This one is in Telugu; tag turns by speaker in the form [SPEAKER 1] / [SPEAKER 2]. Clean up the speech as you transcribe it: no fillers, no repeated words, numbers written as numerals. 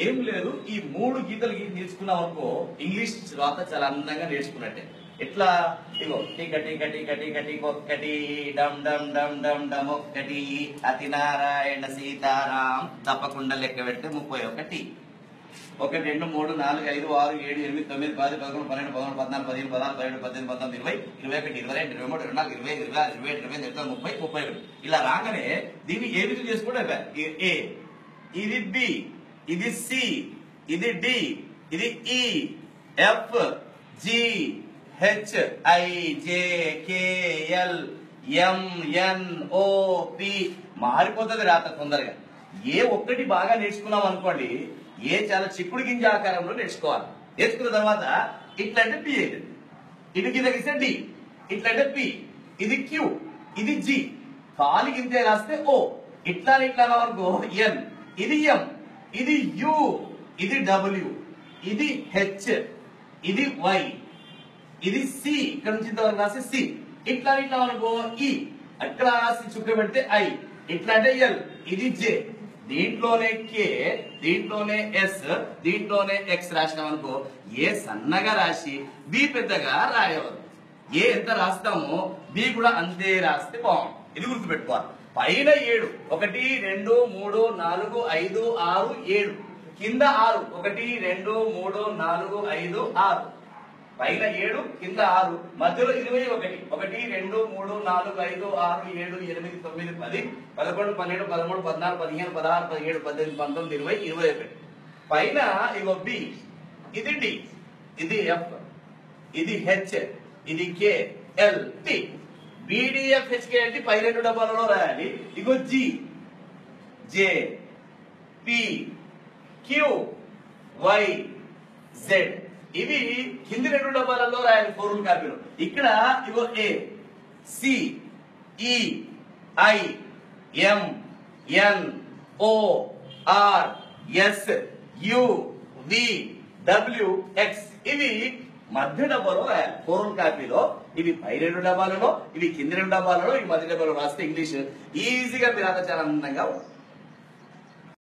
[SPEAKER 1] ఏం లేదు, ఈ 3 గీతలు నేర్చుకున్నాం అనుకో ఇంగ్లీష్ తర్వాత చాలా అందంగా నేర్చుకున్నట్టే. ఎట్లా? ఇగో టిక టిక టిక టిక టికొక్కటి, డమ్ డమ్ డమ్ డమ్ డమ్ ఒక్కటి, అతి నారాయణ సీతారాం తప్పకుండా లెక్క పెడితే 31. 1 2 3 4 5 6 7 8 9 10 11 12 13 14 15 16 17 18 19 20 21 22 23 24 25 26 27 28 29 30 31. ఇలా రాగానే దీన్ని ఏ విధంగా చేసుకుంటే ఏ, ఇది బి, ఇది సి, ఇది డి, ఇది E, F, G, H, I, J, K, L, M, N, O, P. మారిపోతుంది రాత తొందరగా. ఏ ఒక్కటి బాగా నేర్చుకున్నాం అనుకోండి, ఏ చాలా చిక్కుడు గింజ ఆకారంలో నేర్చుకోవాలి. నేర్చుకున్న తర్వాత ఇట్లంటే పి అవుతుంది, ఇటు కింద గీస్తే డి, ఇట్లంటే పి, ఇది క్యూ, ఇది జి, కాలి గింజ రాస్తే ఓ, ఇట్లా ఇట్లా అనుకో ఎన్, ఇది ఎం, ఇది యు, ఇది డబ్ల్యూ, ఇది హెచ్, ఇది వై, ఇది సి, ఇక్కడ నుంచి ఇంతవరకు రాస్తే సి, ఇట్లా ఇట్లా అనుకో ఈ, అక్కడ రాసి చుక్క పెడితే ఐ, ఇట్లా అంటే ఎల్, ఇది జే, దీంట్లోనే కే, దీంట్లోనే ఎస్, దీంట్లోనే ఎక్స్ రాసినాం అనుకో ఏ సన్నగా రాసి బి పెద్దగా రాయవద్దు. ఏ ఎంత రాస్తామో బి కూడా అంతే రాస్తే బాగుంది. ఇది గుర్తుపెట్టుకోవాలి. పైన 7 1 2 3 4 5 6 7, కింద 6 1 2 3 4 5 6, పైన 7 కింద 6, మధ్యలో 21 1 2 3 4 5 6 7 8 9 10 11 12 13 14 15 16 17 18 19 20 21. పైన ఇగో బి, ఇది డి, ఇది ఎఫ్, ఇది హెచ్, ఇది కే, ఎల్, టి. బిడిఎఫ్ హెచ్కేఎల్టి పై 2 డబ్బాలలో రాయాలి. ఇగో G, J, P, Q, Y, Z, ఇవి కింది 2 డబ్బాలలో రాయాలి 4 కాపీలో. ఇక్కడ ఇగో A, C, E, I, M, N, O, R, S, U, V, W, X, ఇవి మధ్య డబ్బాలో రాయాలి 4 కాపీలో. ఇవి పై 2 డబ్బాలలో, ఇవి కింది 2 డబ్బాలలో, ఇవి మధ్య డబ్బాలో రాస్తే ఇంగ్లీష్ ఈజీగా మీరు చాలా అందంగా